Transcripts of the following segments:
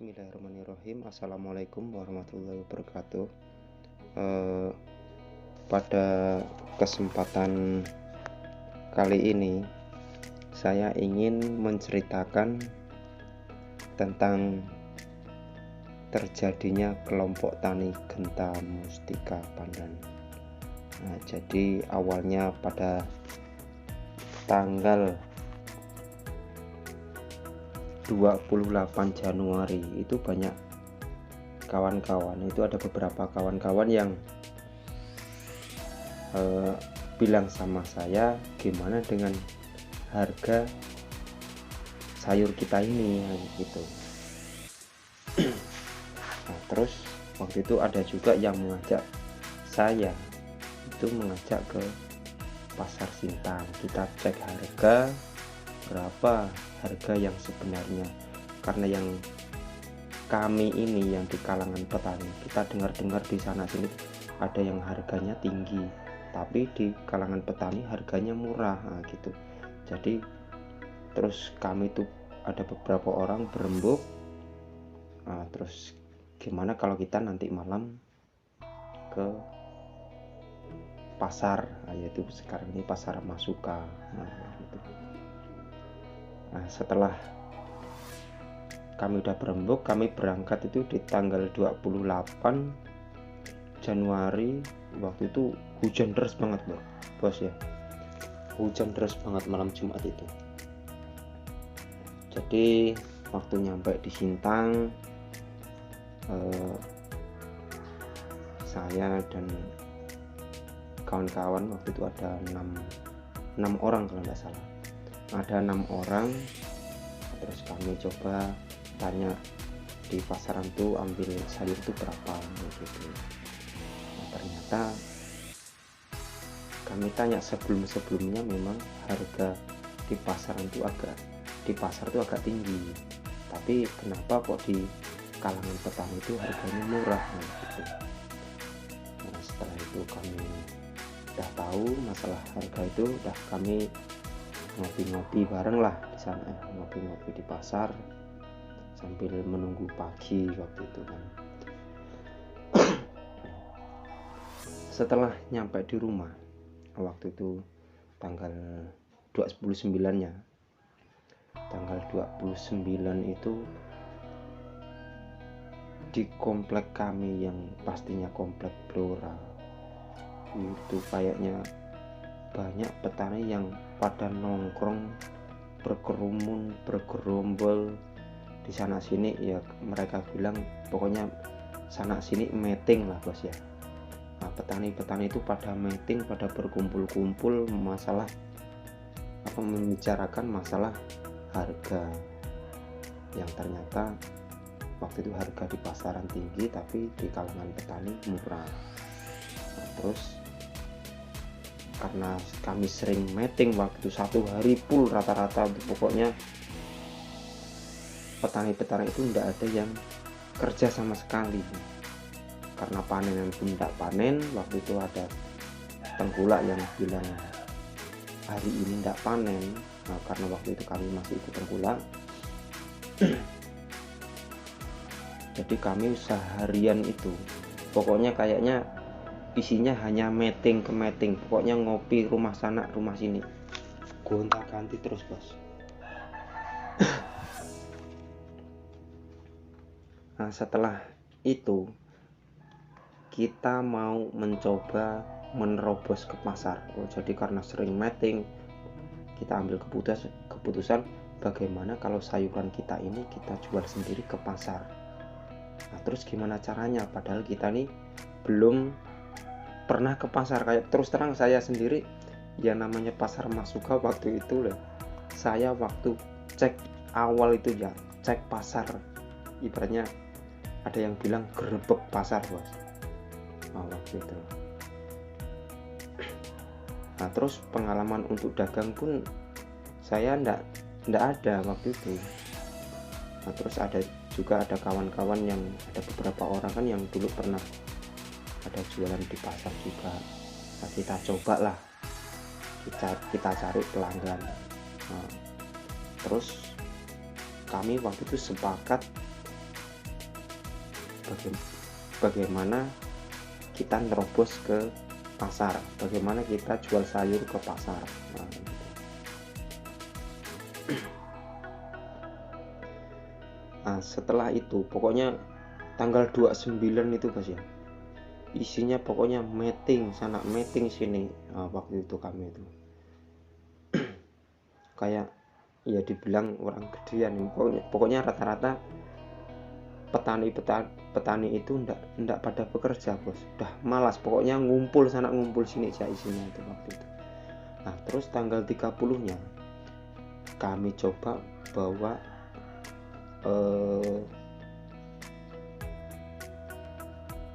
Bismillahirrahmanirrahim. Assalamualaikum warahmatullahi wabarakatuh. Pada kesempatan kali ini saya ingin menceritakan tentang terjadinya kelompok tani Genta Mustika Pandan. Jadi awalnya pada tanggal 28 Januari itu banyak kawan-kawan, itu ada beberapa kawan-kawan yang bilang sama saya gimana dengan harga sayur kita ini gitu. Nah, terus waktu itu ada juga yang mengajak saya mengajak ke Pasar Sintang, kita cek harga berapa harga yang sebenarnya, karena yang kami ini yang di kalangan petani, kita dengar-dengar di sana sini ada yang harganya tinggi tapi di kalangan petani harganya murah gitu. Jadi terus kami itu ada beberapa orang berembuk, terus gimana kalau kita nanti malam ke pasar, yaitu sekarang ini Pasar Masuka. Gitu. Setelah kami udah berembuk, kami berangkat itu di tanggal 28 Januari. Waktu itu hujan deras banget bos ya, hujan deras banget malam Jumat itu. Jadi waktu nyampe di Sintang, saya dan kawan-kawan waktu itu ada 6 orang kalau nggak salah, ada 6 orang. Terus kami coba tanya di pasaran tuh ambil sayur itu berapa gitu. Ternyata kami tanya sebelumnya memang harga di pasaran itu agak tinggi, tapi kenapa kok di kalangan petani itu harganya murah gitu. Setelah itu kami udah tahu masalah harga itu, udah kami ngopi-ngopi bareng lah di sana, ngopi-ngopi di pasar sambil menunggu pagi waktu itu kan. Setelah nyampe di rumah waktu itu tanggal 29-nya, tanggal 29 itu di komplek kami yang pastinya komplek Blora itu kayaknya banyak petani yang pada nongkrong, berkerumun, bergerombol di sana sini ya. Mereka bilang pokoknya sana sini meeting lah bos ya. Petani-petani itu pada meeting, pada berkumpul-kumpul masalah membicarakan masalah harga, yang ternyata waktu itu harga di pasaran tinggi tapi di kalangan petani murah. Terus karena kami sering meeting waktu satu hari full rata-rata, pokoknya petani-petani itu tidak ada yang kerja sama sekali, karena panenan pun tidak panen. Waktu itu ada tengkulak yang bilang hari ini tidak panen, karena waktu itu kami masih ikut tengkulak. Jadi kami seharian itu pokoknya kayaknya isinya hanya meeting ke meeting, pokoknya ngopi rumah sana rumah sini, gonta-ganti terus bos. Setelah itu kita mau mencoba menerobos ke pasar. Jadi karena sering meeting, kita ambil keputusan bagaimana kalau sayuran kita ini kita jual sendiri ke pasar. Terus gimana caranya, padahal kita nih belum pernah ke pasar. Kayak terus terang saya sendiri yang namanya Pasar Masuka waktu itu loh, saya waktu cek awal itu ya cek pasar, ibaratnya ada yang bilang gerebek pasar bos. Waktu itu terus pengalaman untuk dagang pun saya ndak ada waktu itu. Terus ada kawan-kawan yang ada beberapa orang kan yang dulu pernah ada jualan di pasar juga. Kita coba lah, kita cari pelanggan. Terus kami waktu itu sepakat bagaimana kita nerobos ke pasar, bagaimana kita jual sayur ke pasar. Nah, setelah itu pokoknya tanggal 29 itu guys ya, isinya pokoknya meeting sana meeting sini. Waktu itu kami itu kayak ya dibilang orang gedean. Pokoknya rata-rata petani itu ndak pada bekerja bos, udah malas, pokoknya ngumpul sana ngumpul sini aja isinya itu waktu itu. Nah terus tanggal 30-nya kami coba bawa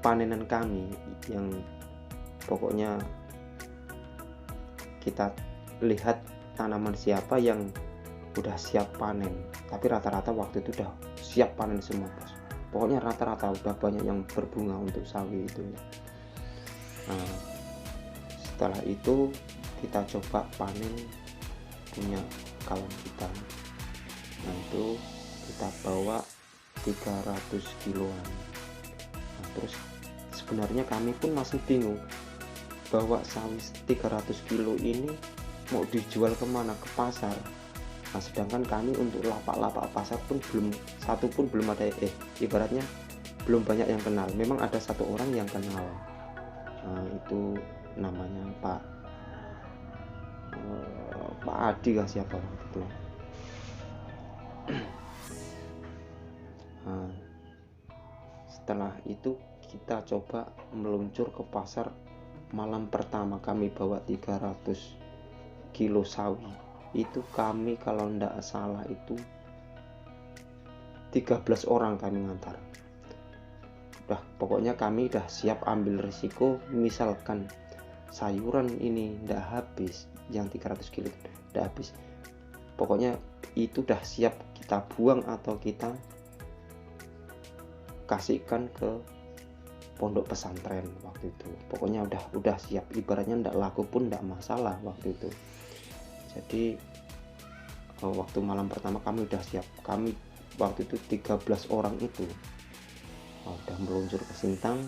panenan kami, yang pokoknya kita lihat tanaman siapa yang udah siap panen, tapi rata-rata waktu itu udah siap panen semua bos, pokoknya rata-rata udah banyak yang berbunga untuk sawi itu. Nah setelah itu kita coba panen punya kawan kita. Nah itu kita bawa 300 kiloan. Nah terus sebenarnya kami pun masih bingung bahwa sawi 300 kilo ini mau dijual kemana, ke pasar. Nah sedangkan kami untuk lapak-lapak pasar pun satu pun belum ada, ibaratnya belum banyak yang kenal. Memang ada satu orang yang kenal, itu namanya Pak Adi lah siapa waktu itu. Nah, setelah itu kita coba meluncur ke pasar. Malam pertama kami bawa 300 kilo sawi. Itu kami kalau ndak salah itu 13 orang kami ngantar. Udah pokoknya kami udah siap ambil risiko, misalkan sayuran ini ndak habis, yang 300 kilo ndak habis, pokoknya itu udah siap kita buang atau kita kasihkan ke pondok pesantren waktu itu. Pokoknya udah siap, ibaratnya ndak laku pun ndak masalah waktu itu. Jadi waktu malam pertama kami udah siap. Kami waktu itu 13 orang itu udah meluncur ke Sintang.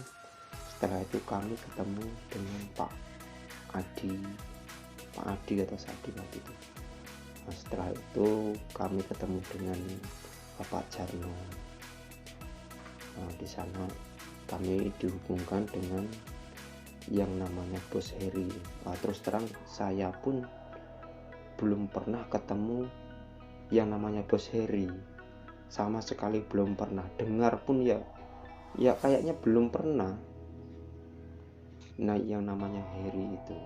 Setelah itu kami ketemu dengan Pak Adi atau Sadi waktu itu. Nah, setelah itu kami ketemu dengan Bapak Jarno. Nah, di sana kami dihubungkan dengan yang namanya Bos Heri. Terus terang saya pun belum pernah ketemu yang namanya Bos Heri, sama sekali belum pernah dengar pun ya kayaknya belum pernah. Nah yang namanya Heri itu.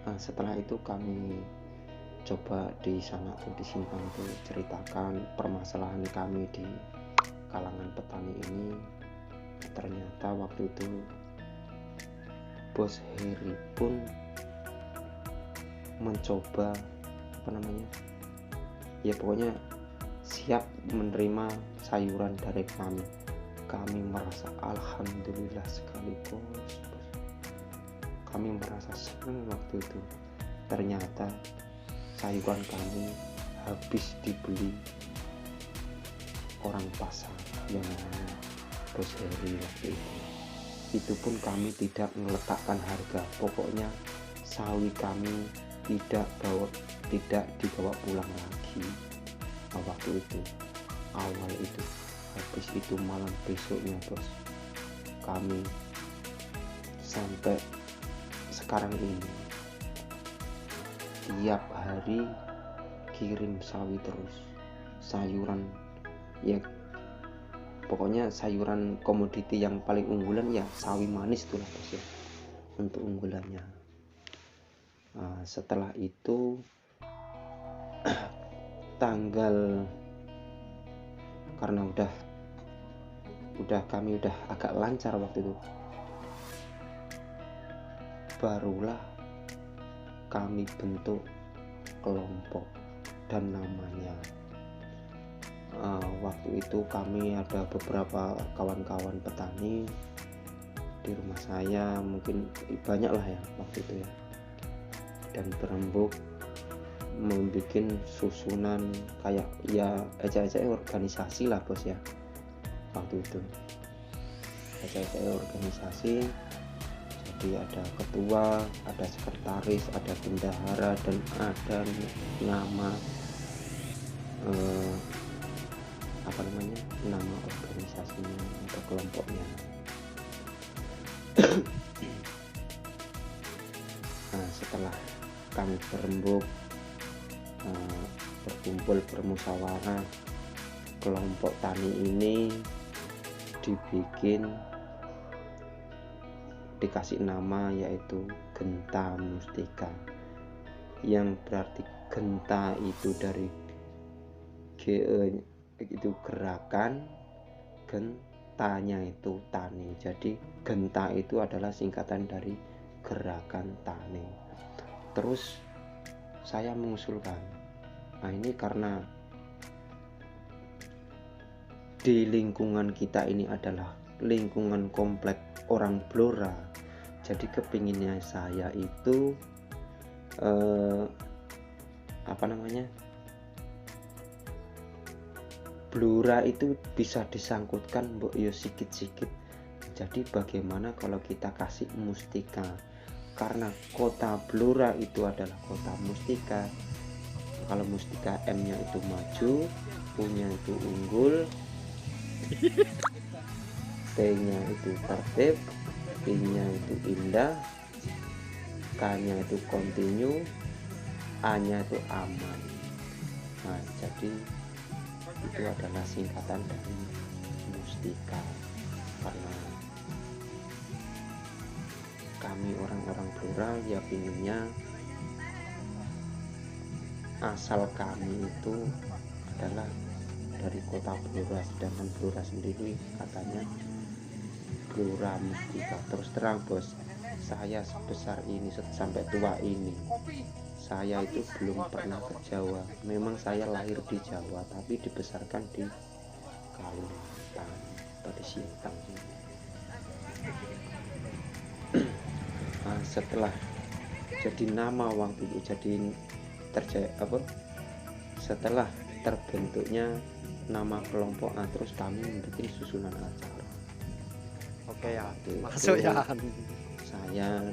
Nah, setelah itu kami coba di sana tuh di Sintang tuh ceritakan permasalahan kami di kalangan petani ini. Ternyata waktu itu Bos Heri pun mencoba pokoknya siap menerima sayuran dari kami. Kami merasa alhamdulillah sekali bos. Kami merasa senang waktu itu. Ternyata sayuran kami habis dibeli orang pasar yang namanya Bos Heri waktu itu. Itu pun kami tidak meletakkan harga, pokoknya sawi kami tidak dibawa pulang lagi. Waktu itu awal itu, habis itu malam besoknya bos, kami sampai sekarang ini tiap hari kirim sawi terus, sayuran ya pokoknya sayuran komoditi yang paling unggulan ya sawi manis itulah bos ya, untuk unggulannya. Nah, setelah itu karena kami udah agak lancar waktu itu, barulah kami bentuk kelompok dan namanya. Waktu itu kami ada beberapa kawan-kawan petani di rumah saya, mungkin banyak lah ya waktu itu ya, dan berembuk membuat susunan kayak ya ejek-ejek organisasi lah bos ya. Waktu itu ejek-ejek organisasi, jadi ada ketua, ada sekretaris, ada bendahara, dan ada nama nama organisasinya atau kelompoknya. Nah, setelah kami berembuk, berkumpul bermusyawarah, kelompok tani ini dikasih nama yaitu Genta Mustika, yang berarti genta itu dari itu gerakan, gentanya itu tani. Jadi genta itu adalah singkatan dari gerakan tani. Terus saya mengusulkan, nah ini karena di lingkungan kita ini adalah lingkungan komplek orang Blora, jadi kepinginnya saya itu Blora itu bisa disangkutkan mbok yo sikit-sikit. Jadi bagaimana kalau kita kasih mustika, karena kota Blora itu adalah kota mustika. Kalau mustika M-nya itu maju, U-nya itu unggul, T-nya itu tertib, I-nya itu indah, K-nya itu continue, A-nya itu aman. Nah, jadi itu adalah singkatan dari mustika. Karena kami orang-orang Blora ya pinginnya asal kami itu adalah dari kota Blora, sedangkan Blora sendiri katanya Blora Mustika. Terus terang bos, saya sebesar ini sampai tua ini saya itu belum pernah ke Jawa. Memang saya lahir di Jawa tapi dibesarkan di Kalimantan atau di Sintang. Nah, setelah jadi nama waktu itu setelah terbentuknya nama kelompok, terus kami membuat susunan acara. Oke ya, masuk ya. Saya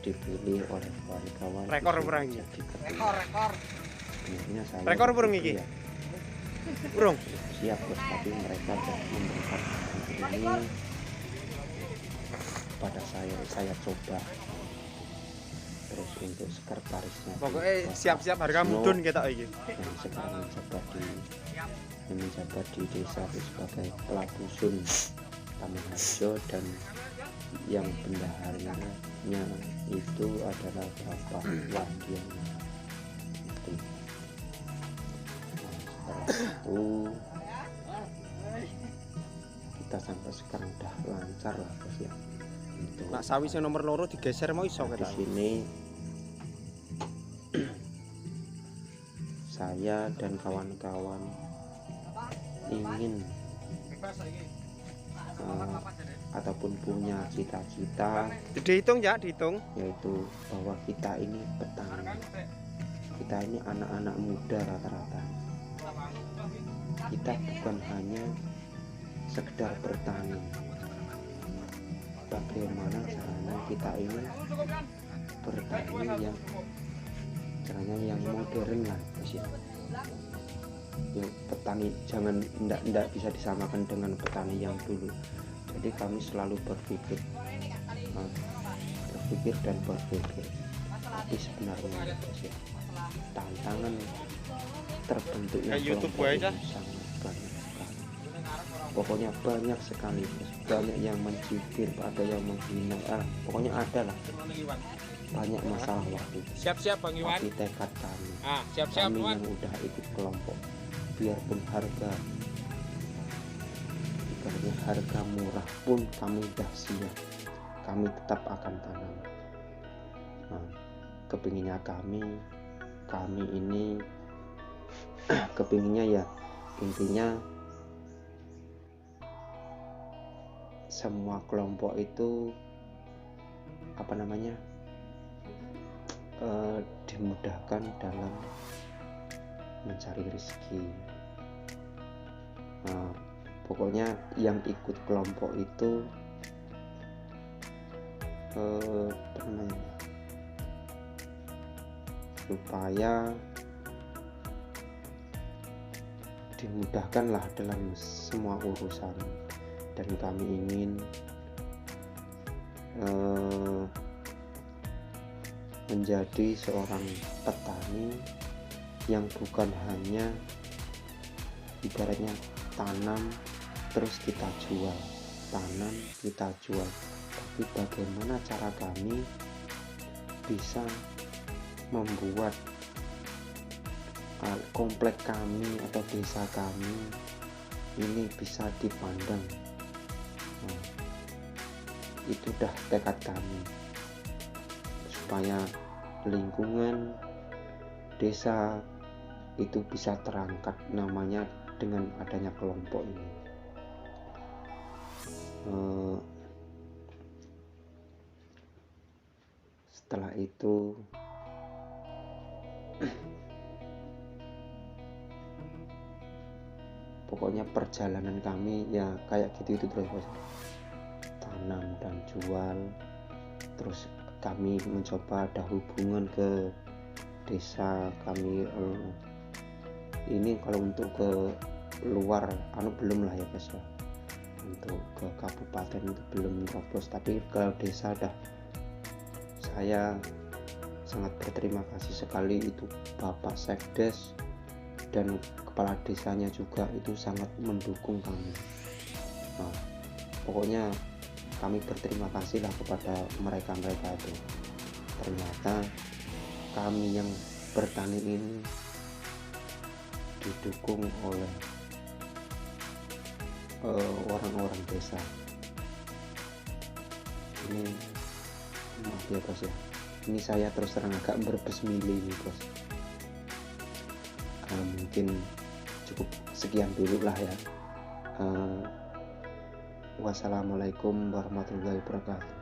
dipilih oleh kawan-kawan. Rekor berang ya. Rekor. Sebenarnya saya rekor burung iki. Ya, burung. Siap bos, tapi mereka memberikan ini pada saya coba. Terus untuk sekretarisnya pokoknya siap-siap harga mudun kita iki. Yang sekarang menjabat di desa itu sebagai kepala dusun Taman Harjo, dan yang bendaharanya itu adalah Bapak Wadian. Itu. Nah, setelah itu kita sampai sekarang udah lancar lah bos ya. Nak sawi sing nomor loro digeser mau iso di sini saya dan kawan-kawan ingin ataupun punya cita-cita, dihitung ya, dihitung, yaitu bahwa kita ini petani, kita ini anak-anak muda rata-rata. Kita bukan hanya sekedar bertani, bagaimana caranya kita ini bertani yang caranya yang modern lah bos ya. Petani jangan tidak bisa disamakan dengan petani yang dulu. Jadi kami selalu berpikir dan berpikir. Tapi sebenarnya bos ya, tantangan terbentuknya kelompok itu sangat banyak sekali. Pokoknya banyak sekali bos. Banyak yang mencibir, ada yang menghina, pokoknya ada lah. Banyak masalah waktu itu. Siap-siap Bang Iwan. Tapi tekad kami, siap-siap kami yang udah ikut kelompok, biarpun harga murah pun kami udah siap, kami tetap akan tanam. Nah, kepinginnya kami ini kepinginnya ya intinya semua kelompok itu dimudahkan dalam mencari rezeki. Pokoknya yang ikut kelompok itu supaya dimudahkanlah dalam semua urusan, dan kami ingin menjadi seorang petani yang bukan hanya ibaratnya tanam terus kita jual, tanam kita jual, tapi bagaimana cara kami bisa membuat komplek kami atau desa kami ini bisa dipandang. Itu dah tekad kami, supaya lingkungan desa itu bisa terangkat namanya dengan adanya kelompok ini. Setelah itu pokoknya perjalanan kami ya kayak gitu itu terus, tanam dan jual. Terus kami mencoba ada hubungan ke desa kami. Ini kalau untuk ke luar belum lah ya guys ya, untuk ke kabupaten itu belum terobos, tapi ke desa dah. Saya sangat berterima kasih sekali, itu Bapak Sekdes dan kepala desanya juga itu sangat mendukung kami. Pokoknya kami berterima kasih lah kepada mereka itu. Ternyata kami yang bertani ini didukung oleh orang-orang desa. Ini maaf ya bos ya, ini saya terus terang agak berbesmili nih bos. Mungkin cukup sekian dulu lah ya. Wassalamualaikum warahmatullahi wabarakatuh.